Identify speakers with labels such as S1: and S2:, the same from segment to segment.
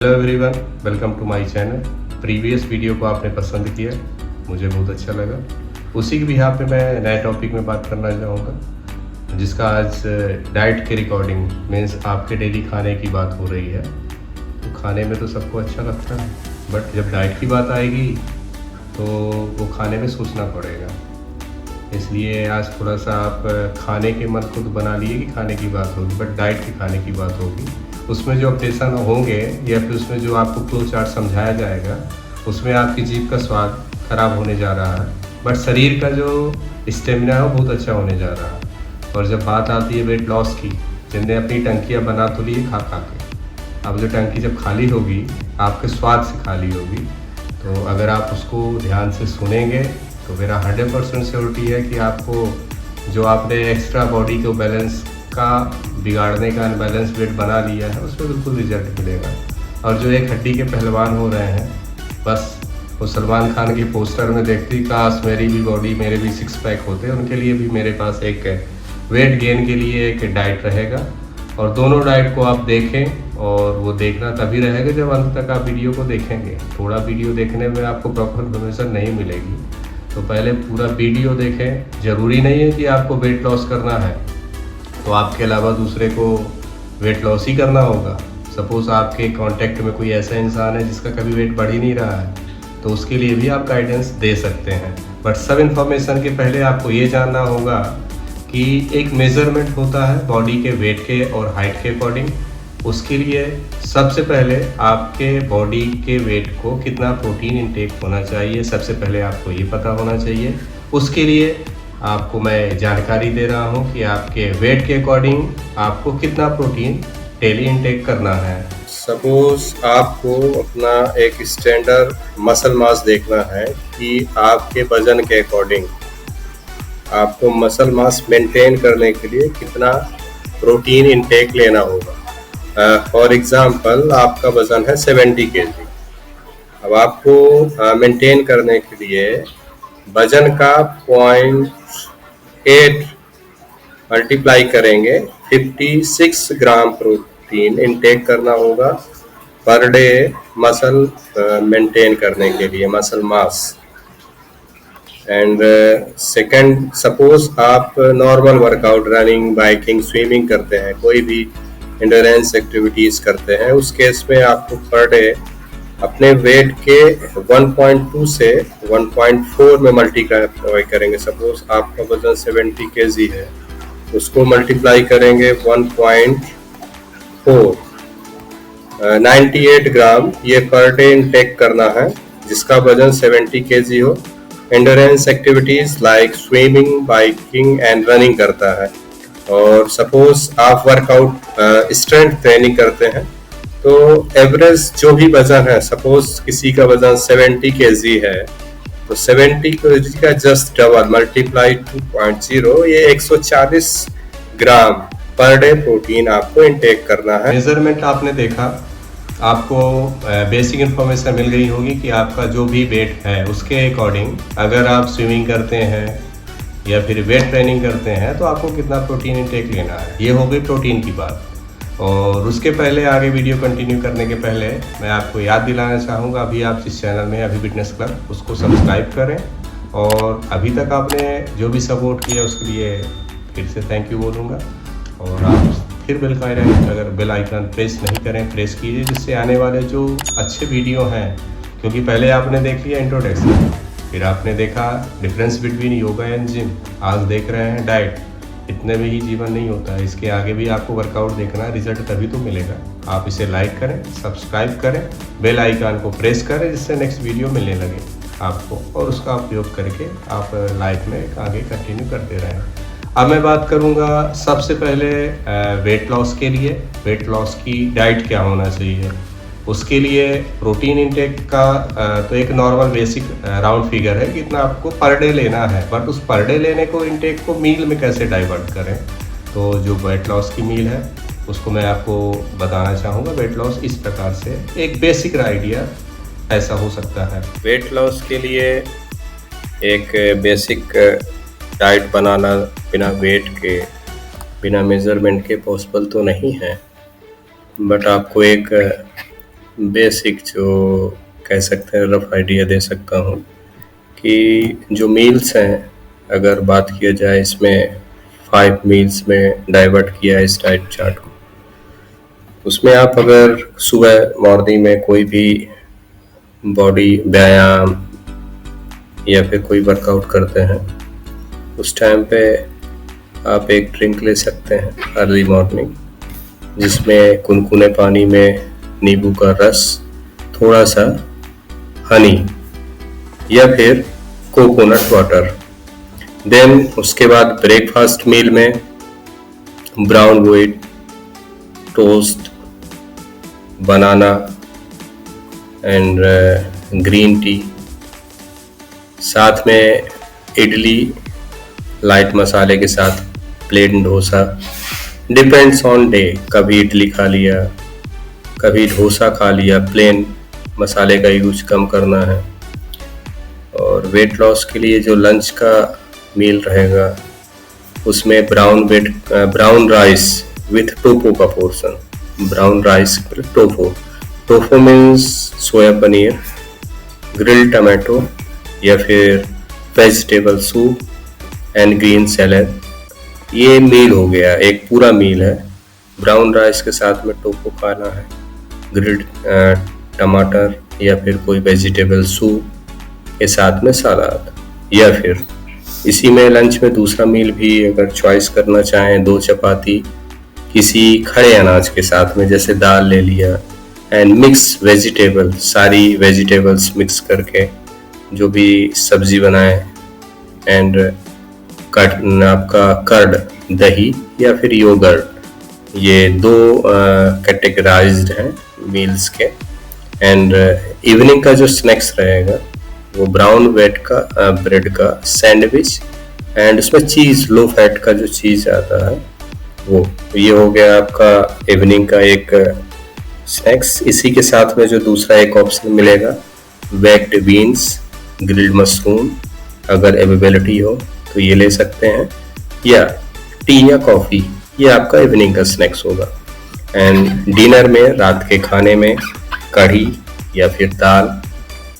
S1: Hello everyone, welcome to my channel. Previous video को आपने पसंद किया, मुझे बहुत अच्छा लगा। उसी के बिहाफ पे मैं नए टॉपिक में बात करना चाहूँगा, जिसका आज डाइट के रिकॉर्डिंग मीन्स आपके डेली खाने की बात हो रही है। तो खाने में तो सबको अच्छा लगता है, बट जब डाइट की बात आएगी तो वो खाने में सोचना पड़ेगा। इसलिए आज थोड़ा सा आप खाने के मन खुद बना लिए कि खाने की बात होगी, बट डाइट के खाने की बात होगी। उसमें जो अपडेशन होंगे या फिर उसमें जो आपको फ्लो चार्ट समझाया जाएगा, उसमें आपकी जीभ का स्वाद खराब होने जा रहा है, बट शरीर का जो स्टेमिना है वो बहुत अच्छा होने जा रहा है। और जब बात आती है वेट लॉस की, जिनने अपनी टंकियाँ बना तो ली खा खा के, अब जो टंकी जब खाली होगी आपके स्वाद से खाली होगी। तो अगर आप उसको ध्यान से सुनेंगे तो मेरा 100% श्योरिटी है कि आपको जो आपने एक्स्ट्रा बॉडी को बैलेंस का बिगाड़ने का अनबैलेंस वेट बना लिया है, उसमें बिल्कुल रिजल्ट मिलेगा। और जो एक हड्डी के पहलवान हो रहे हैं, बस वो सलमान खान की पोस्टर में देखते ही काश मेरी भी बॉडी, मेरे भी सिक्स पैक होते, उनके लिए भी मेरे पास एक वेट गेन के लिए एक डाइट रहेगा। और दोनों डाइट को आप देखें, और वो देखना तभी रहेगा जब अंत तक आप वीडियो को देखेंगे। थोड़ा वीडियो देखने में आपको प्रॉपर इन्फॉर्मेशन नहीं मिलेगी, तो पहले पूरा वीडियो देखें। ज़रूरी नहीं है कि आपको वेट लॉस करना है तो आपके अलावा दूसरे को वेट लॉस ही करना होगा। सपोज़ आपके कांटेक्ट में कोई ऐसा इंसान है जिसका कभी वेट बढ़ ही नहीं रहा है, तो उसके लिए भी आप गाइडेंस दे सकते हैं। बट सब इन्फॉर्मेशन के पहले आपको ये जानना होगा कि एक मेज़रमेंट होता है बॉडी के वेट के और हाइट के अकॉर्डिंग। उसके लिए सबसे पहले आपके बॉडी के वेट को कितना प्रोटीन इंटेक होना चाहिए, सबसे पहले आपको ये पता होना चाहिए। उसके लिए आपको मैं जानकारी दे रहा हूँ कि आपके वेट के अकॉर्डिंग आपको कितना प्रोटीन डेली इंटेक करना है। सपोज आपको अपना एक स्टैंडर्ड मसल मास देखना है कि आपके वजन के अकॉर्डिंग आपको मसल मास मेंटेन करने के लिए कितना प्रोटीन इंटेक लेना होगा। फॉर एग्जांपल आपका वज़न है 70 kg। अब आपको मेंटेन करने के लिए वज़न का 0.8 मल्टीप्लाई करेंगे 56 ग्राम प्रोटीन इंटेक करना होगा पर डे मसल मेंटेन करने के लिए, muscle mass. And second, suppose आप normal workout running, biking, swimming करते हैं, कोई भी एंड्योरेंस एक्टिविटीज़ करते हैं, उस केस में आपको पर डे अपने वेट के 1.2 से 1.4 में मल्टीप्लाई करेंगे। सपोज आपका वजन 70 kg है, उसको मल्टीप्लाई करेंगे 1.4, 98 ग्राम ये पर डे इंटेक करना है जिसका वजन 70 kg हो, endurance activities like swimming, biking and running करता है। और सपोज आप वर्कआउट स्ट्रेंथ ट्रेनिंग करते हैं, तो एवरेज जो भी वजन है, सपोज किसी का वजन 70 kg है, तो 70 kg का जस्ट डबल मल्टीप्लाई 2.0, ये 140 ग्राम पर डे प्रोटीन आपको इंटेक करना है। मेजरमेंट आपने देखा, आपको बेसिक इन्फॉर्मेशन मिल गई होगी कि आपका जो भी वेट है उसके अकॉर्डिंग अगर आप स्विमिंग करते हैं या फिर वेट ट्रेनिंग करते हैं तो आपको कितना प्रोटीन इंटेक लेना है। ये हो गई प्रोटीन की बात। और उसके पहले आगे वीडियो कंटिन्यू करने के पहले मैं आपको याद दिलाना चाहूँगा, अभी आप जिस चैनल में अभी फिटनेस क्लब, उसको सब्सक्राइब करें। और अभी तक आपने जो भी सपोर्ट किया उसके लिए फिर से थैंक यू बोलूँगा। और आप फिर बेल आइकन प्रेस नहीं करें, प्रेस कीजिए, जिससे आने वाले जो अच्छे वीडियो हैं, क्योंकि पहले आपने देख लिया इंट्रोडक्शन, फिर आपने देखा difference between yoga and gym, आज देख रहे हैं डाइट। इतने में ही जीवन नहीं होता है, इसके आगे भी आपको वर्कआउट देखना है, रिजल्ट तभी तो मिलेगा। आप इसे लाइक करें, सब्सक्राइब करें, बेल आइकन को प्रेस करें, जिससे नेक्स्ट वीडियो मिलने लगे आपको, और उसका उपयोग करके आप लाइफ में आगे कंटिन्यू करते रहें। अब मैं बात करूंगा सबसे पहले वेट लॉस के लिए। वेट लॉस की डाइट क्या होना चाहिए, उसके लिए प्रोटीन इंटेक का तो एक नॉर्मल बेसिक राउंड फिगर है कितना आपको पर डे लेना है, बट उस पर डे लेने को इंटेक को मील में कैसे डाइवर्ट करें। तो जो वेट लॉस की मील है उसको मैं आपको बताना चाहूँगा। वेट लॉस इस प्रकार से, एक बेसिक आइडिया ऐसा हो सकता है। वेट लॉस के लिए एक बेसिक डाइट बनाना बिना वेट के, बिना मेज़रमेंट के पॉसिबल तो नहीं है, बट आपको एक बेसिक जो कह सकते हैं रफ आइडिया दे सकता हूँ कि जो मील्स हैं, अगर बात किया जाए इसमें 5 मील्स में डाइवर्ट किया है इस डाइट चार्ट को। उसमें आप अगर सुबह मॉर्निंग में कोई भी बॉडी व्यायाम या फिर कोई वर्कआउट करते हैं, उस टाइम पे आप एक ड्रिंक ले सकते हैं अर्ली मॉर्निंग, जिसमें कुनकुने पानी में नींबू का रस, थोड़ा सा हनी या फिर कोकोनट वाटर। देन उसके बाद ब्रेकफास्ट मील में brown wheat toast, banana and green tea, साथ में इडली लाइट मसाले के साथ, plain dosa, depends on day. कभी इडली खा लिया, कभी डोसा खा लिया, प्लेन मसाले का यूज कम करना है। और वेट लॉस के लिए जो लंच का मील रहेगा, उसमें ब्राउन राइस विथ टोफू का portion, brown rice with tofu. Tofu means soya paneer, grilled tomato या फिर vegetable soup and green salad. ये मील हो गया, एक पूरा मील है। ब्राउन राइस के साथ में टोफू खाना है, ग्रिल्ड टमाटर या फिर कोई वेजिटेबल सूप के साथ में सलाद, या फिर इसी में लंच में दूसरा मील भी अगर चॉइस करना चाहें, 2 चपाती किसी खड़े अनाज के साथ में, जैसे दाल ले लिया एंड मिक्स वेजिटेबल, सारी वेजिटेबल्स मिक्स करके जो भी सब्जी बनाए, एंड आपका कर्ड, दही या फिर योगर्ट। ये 2 कैटेगराइज्ड हैं मील्स के। एंड इवनिंग का जो स्नैक्स रहेगा वो ब्राउन ब्रेड का सैंडविच एंड उसमें चीज़, लो फैट का जो चीज़ आता है वो। ये हो गया आपका इवनिंग का एक स्नैक्स। इसी के साथ में जो दूसरा एक ऑप्शन मिलेगा, बेक्ड बीन्स, ग्रिल्ड मशरूम, अगर अवेलेबिलिटी हो तो ये ले सकते हैं, या टी या कॉफ़ी। ये आपका इवनिंग का स्नैक्स होगा। एंड डिनर में, रात के खाने में कढ़ी या फिर दाल,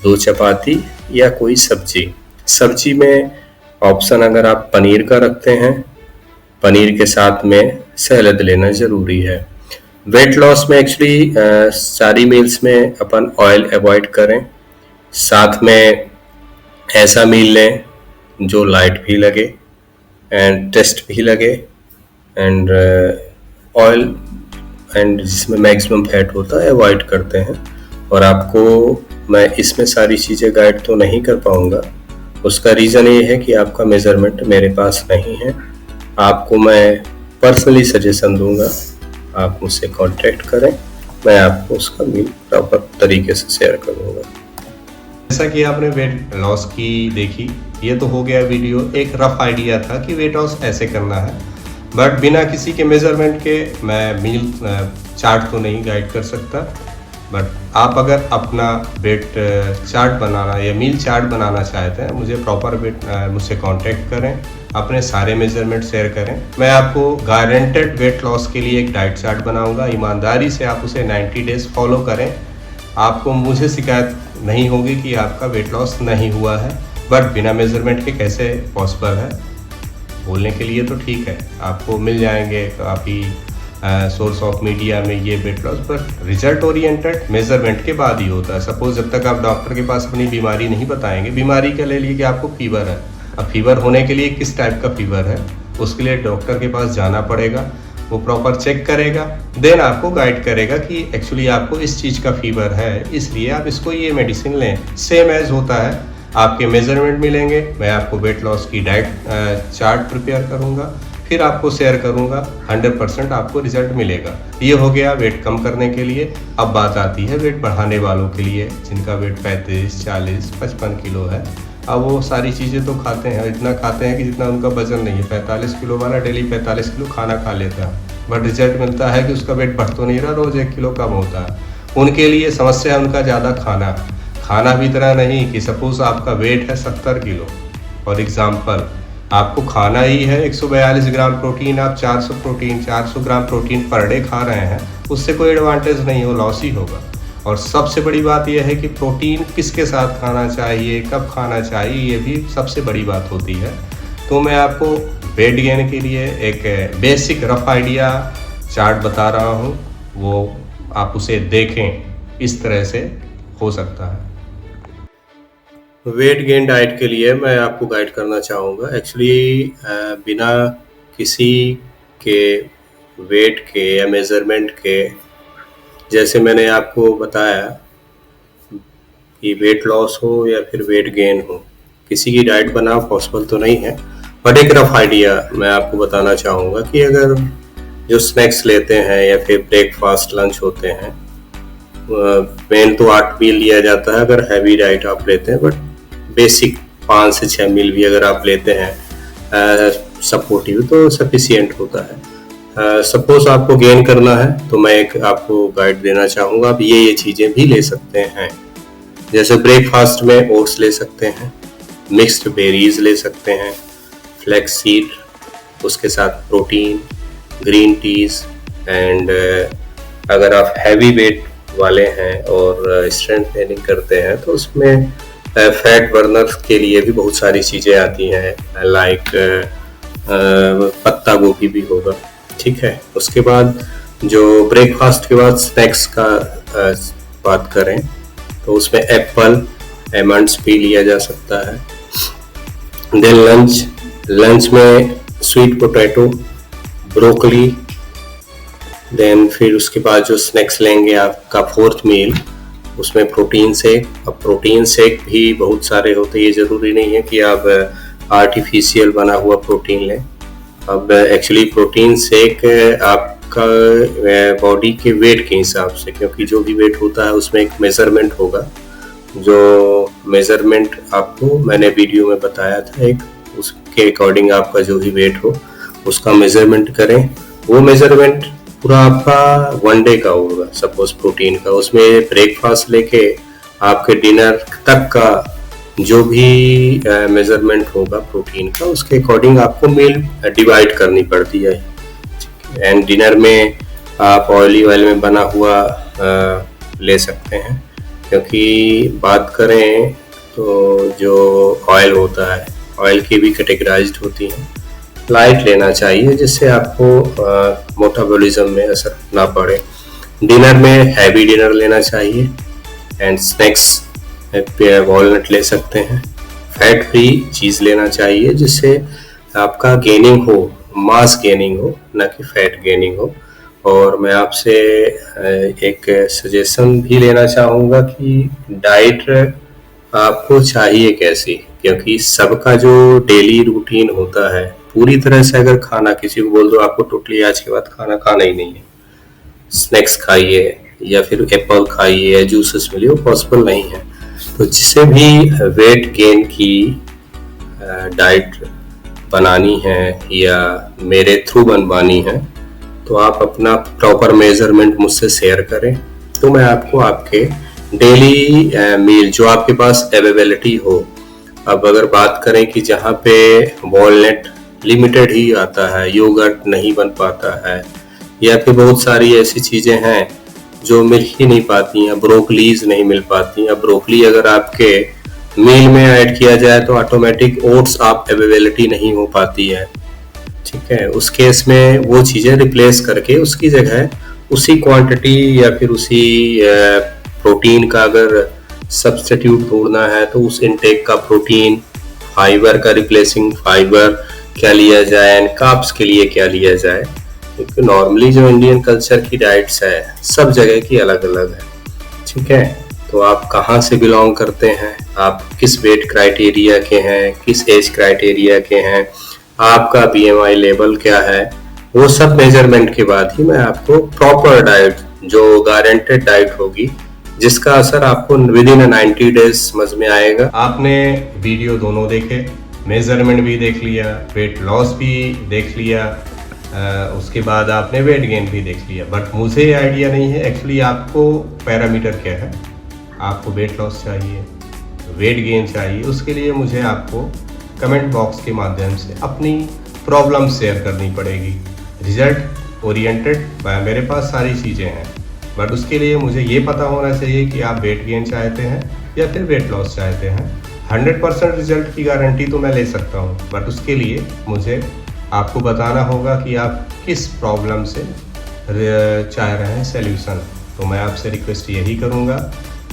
S1: 2 चपाती या कोई सब्जी में ऑप्शन अगर आप पनीर का रखते हैं, पनीर के साथ में सैलड लेना ज़रूरी है। वेट लॉस में एक्चुअली सारी मील्स में अपन ऑयल अवॉइड करें, साथ में ऐसा मील लें जो लाइट भी लगे एंड टेस्ट भी लगे, एंड ऑयल एंड जिसमें मैक्सिमम फैट होता है अवॉइड करते हैं। और आपको मैं इसमें सारी चीज़ें गाइड तो नहीं कर पाऊँगा, उसका रीज़न ये है कि आपका मेज़रमेंट मेरे पास नहीं है। आपको मैं पर्सनली सजेशन दूंगा, आप मुझसे कांटेक्ट करें, मैं आपको उसका मील प्रॉपर तरीके से शेयर करूँगा।
S2: जैसा कि आपने वेट लॉस की देखी, ये तो हो गया वीडियो, एक रफ आइडिया था कि वेट लॉस ऐसे करना है, बट बिना किसी के मेज़रमेंट के मैं मील चार्ट तो नहीं गाइड कर सकता। बट आप अगर अपना वेट चार्ट बनाना या मील चार्ट बनाना चाहते हैं, मुझे प्रॉपर वेट मुझसे कांटेक्ट करें, अपने सारे मेजरमेंट शेयर करें। मैं आपको गारंटेड वेट लॉस के लिए एक डाइट चार्ट बनाऊंगा। ईमानदारी से आप उसे 90 डेज फॉलो करें, आपको मुझे शिकायत नहीं होगी कि आपका वेट लॉस नहीं हुआ है। बट बिना मेजरमेंट के कैसे पॉसिबल है, बोलने के लिए तो ठीक है, आपको मिल जाएंगे काफ़ी सोर्स ऑफ मीडिया में ये वेट लॉस, पर रिजल्ट ओरिएंटेड मेजरमेंट के बाद ही होता है। सपोज जब तक आप डॉक्टर के पास अपनी बीमारी नहीं बताएंगे, बीमारी का ले लिए कि आपको फीवर है, अब फीवर होने के लिए किस टाइप का फीवर है, उसके लिए डॉक्टर के पास जाना पड़ेगा, वो प्रॉपर चेक करेगा, देन आपको गाइड करेगा कि एक्चुअली आपको इस चीज़ का फीवर है, इसलिए आप इसको ये मेडिसिन लें। सेम एज होता है, आपके मेजरमेंट मिलेंगे, मैं आपको वेट लॉस की डाइट चार्ट प्रिपेयर करूँगा, फिर आपको शेयर करूंगा, 100% आपको रिजल्ट मिलेगा। ये हो गया वेट कम करने के लिए। अब बात आती है वेट बढ़ाने वालों के लिए, जिनका वेट 35, 40, 55 किलो है। अब वो सारी चीज़ें तो खाते हैं, इतना खाते हैं कि जितना उनका वजन नहीं है। 45 किलो वाला डेली 45 किलो खाना खा लेता है, बट रिजल्ट मिलता है कि उसका वेट बढ़ तो नहीं रहा, रोज़ 1 किलो कम होता है। उनके लिए समस्या है उनका ज़्यादा खाना भी इतना नहीं कि सपोज आपका वेट है 70 किलो, फॉर एग्ज़ाम्पल आपको खाना ही है 142 ग्राम प्रोटीन, आप 400 ग्राम प्रोटीन पर डे खा रहे हैं, उससे कोई एडवांटेज नहीं हो, लॉस ही होगा। और सबसे बड़ी बात यह है कि प्रोटीन किसके साथ खाना चाहिए, कब खाना चाहिए, ये भी सबसे बड़ी बात होती है। तो मैं आपको वेट गेन के लिए एक बेसिक रफ आइडिया चार्ट बता रहा हूँ, वो आप उसे देखें, इस तरह से हो सकता है। वेट गेन डाइट के लिए मैं आपको गाइड करना चाहूँगा। एक्चुअली बिना किसी के वेट के या मेज़रमेंट के, जैसे मैंने आपको बताया कि वेट लॉस हो या फिर वेट गेन हो, किसी की डाइट बनाना पॉसिबल तो नहीं है। बट एक रफ आइडिया मैं आपको बताना चाहूँगा कि अगर जो स्नैक्स लेते हैं या फिर ब्रेकफास्ट लंच होते हैं, मेन तो 8 मील लिया जाता है अगर हैवी डाइट आप लेते हैं, बट बेसिक 5 से 6 मील भी अगर आप लेते हैं सपोर्टिव तो सफिशिएंट होता है। सपोज आपको गेन करना है तो मैं एक आपको गाइड देना चाहूँगा, आप ये चीज़ें भी ले सकते हैं। जैसे ब्रेकफास्ट में ओट्स ले सकते हैं, मिक्स्ड बेरीज ले सकते हैं, फ्लैक्स सीड, उसके साथ प्रोटीन, ग्रीन टीज एंड अगर आप हैवी वेट वाले हैं और स्ट्रेंथ ट्रेनिंग करते हैं तो उसमें फैट बर्नर के लिए भी बहुत सारी चीज़ें आती हैं, लाइक पत्ता गोभी भी होगा, ठीक है। उसके बाद जो ब्रेकफास्ट के बाद स्नैक्स का बात करें तो उसमें एप्पल, एमंड्स भी लिया जा सकता है। देन लंच में स्वीट पोटैटो, ब्रोकली, देन फिर उसके बाद जो स्नैक्स लेंगे आपका 4th मील, उसमें प्रोटीन शेक। अब प्रोटीन शेक भी बहुत सारे होते हैं, ये ज़रूरी नहीं है कि आप आर्टिफिशियल बना हुआ प्रोटीन लें। अब एक्चुअली प्रोटीन शेक आपका बॉडी के वेट के हिसाब से, क्योंकि जो भी वेट होता है उसमें एक मेज़रमेंट होगा, जो मेज़रमेंट आपको मैंने वीडियो में बताया था, एक उसके अकॉर्डिंग आपका जो भी वेट हो उसका मेज़रमेंट करें। वो मेज़रमेंट पूरा आपका 1 डे का होगा, सपोज प्रोटीन का, उसमें ब्रेकफास्ट लेके आपके डिनर तक का जो भी मेज़रमेंट होगा प्रोटीन का, उसके अकॉर्डिंग आपको मील डिवाइड करनी पड़ती है। एंड डिनर में आप ऑयली ऑयल में बना हुआ ले सकते हैं, क्योंकि बात करें तो जो ऑयल होता है, ऑयल की भी कैटेगराइज्ड होती हैं। लाइट लेना चाहिए जिससे आपको मेटाबॉलिज्म में असर ना पड़े। डिनर में हैवी डिनर लेना चाहिए एंड स्नैक्स वॉलनट ले सकते हैं। फैट फ्री चीज़ लेना चाहिए जिससे आपका गेनिंग हो, मास गेनिंग हो, ना कि फैट गेनिंग हो। और मैं आपसे एक सजेशन भी लेना चाहूँगा कि डाइट आपको चाहिए कैसी, क्योंकि सबका जो डेली रूटीन होता है, पूरी तरह से अगर खाना किसी को बोल दो आपको टोटली आज के बाद खाना खाना ही नहीं है, स्नैक्स खाइए या फिर एप्पल खाइए या जूसेस मिलिए, वो पॉसिबल नहीं है। तो जिसे भी वेट गेन की डाइट बनानी है या मेरे थ्रू बनवानी है तो आप अपना प्रॉपर मेजरमेंट मुझसे शेयर करें, तो मैं आपको आपके डेली मील जो आपके पास अवेलेबिलिटी हो। अब अगर बात करें कि जहाँ पे वॉलनट लिमिटेड ही आता है, योगर्ट नहीं बन पाता है, या फिर बहुत सारी ऐसी चीज़ें हैं जो मिल ही नहीं पाती हैं, ब्रोकलीज नहीं मिल पाती हैं। अब ब्रोकली अगर आपके मील में ऐड किया जाए तो ऑटोमेटिक ओट्स आप अवेलेबिलिटी नहीं हो पाती है, ठीक है। उस केस में वो चीज़ें रिप्लेस करके उसकी जगह उसी क्वांटिटी या फिर उसी प्रोटीन का अगर सब्स्टिट्यूट ढूंढना है तो उस इनटेक का प्रोटीन, फाइबर का रिप्लेसिंग फाइबर क्या लिया जाए एंड कार्ब्स के लिए क्या लिया जाए, क्योंकि नॉर्मली जो इंडियन कल्चर की डाइट्स है सब जगह की अलग अलग है, ठीक है। तो आप कहाँ से बिलोंग करते हैं, आप किस वेट क्राइटेरिया के हैं, किस एज क्राइटेरिया के हैं, आपका BMI लेवल क्या है, वो सब मेजरमेंट के बाद ही मैं आपको प्रॉपर डाइट, जो गारंटेड डाइट होगी, जिसका असर आपको विद इन 90 डेज समझ में आएगा। आपने वीडियो दोनों देखे, मेजरमेंट भी देख लिया, वेट लॉस भी देख लिया, उसके बाद आपने वेट गेन भी देख लिया, बट मुझे आइडिया नहीं है एक्चुअली आपको पैरामीटर क्या है। आपको वेट लॉस चाहिए, वेट गेन चाहिए, उसके लिए मुझे आपको कमेंट बॉक्स के माध्यम से अपनी प्रॉब्लम शेयर करनी पड़ेगी। रिजल्ट ओरिएंटेड मेरे पास सारी चीज़ें हैं, बट उसके लिए मुझे ये पता होना चाहिए कि आप वेट गेन चाहते हैं या फिर वेट लॉस चाहते हैं। 100% रिजल्ट की गारंटी तो मैं ले सकता हूँ, बट उसके लिए मुझे आपको बताना होगा कि आप किस प्रॉब्लम से चाह रहे हैं सल्यूशन। तो मैं आपसे रिक्वेस्ट यही करूँगा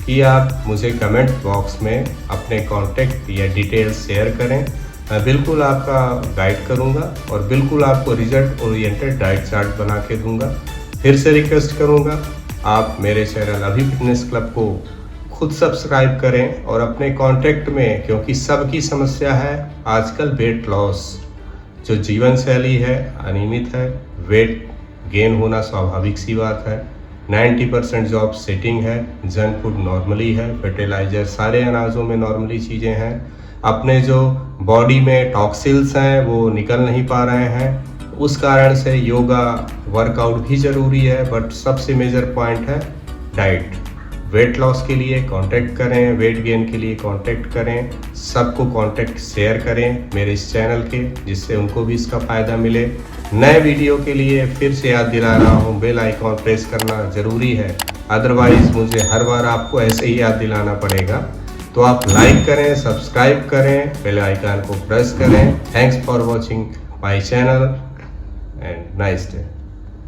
S2: कि आप मुझे कमेंट बॉक्स में अपने कॉन्टेक्ट या डिटेल्स शेयर करें। मैं बिल्कुल आपका गाइड करूँगा और बिल्कुल आपको रिजल्ट ओरिएंटेड डाइट चार्ट बना के दूँगा। फिर से रिक्वेस्ट करूँगा, आप मेरे चैनल अभी फिटनेस क्लब को खुद सब्सक्राइब करें और अपने कॉन्टेक्ट में, क्योंकि सबकी समस्या है आजकल वेट लॉस, जो जीवन शैली है अनियमित है, वेट गेन होना स्वाभाविक सी बात है। 90% जॉब सेटिंग है, जंक फूड नॉर्मली है, फर्टिलाइजर सारे अनाजों में नॉर्मली चीज़ें हैं, अपने जो बॉडी में टॉक्सिल्स हैं वो निकल नहीं पा रहे हैं। उस कारण से योगा वर्कआउट भी ज़रूरी है, बट सबसे मेजर पॉइंट है डाइट। वेट लॉस के लिए कांटेक्ट करें, वेट गेन के लिए कांटेक्ट करें, सबको कांटेक्ट शेयर करें मेरे इस चैनल के, जिससे उनको भी इसका फ़ायदा मिले। नए वीडियो के लिए फिर से याद दिला रहा हूँ, बेल आइकॉन प्रेस करना ज़रूरी है, अदरवाइज़ मुझे हर बार आपको ऐसे ही याद दिलाना पड़ेगा। तो आप लाइक करें, सब्सक्राइब करें, बेल आइकन को प्रेस करें। Thanks for watching my channel and nice day.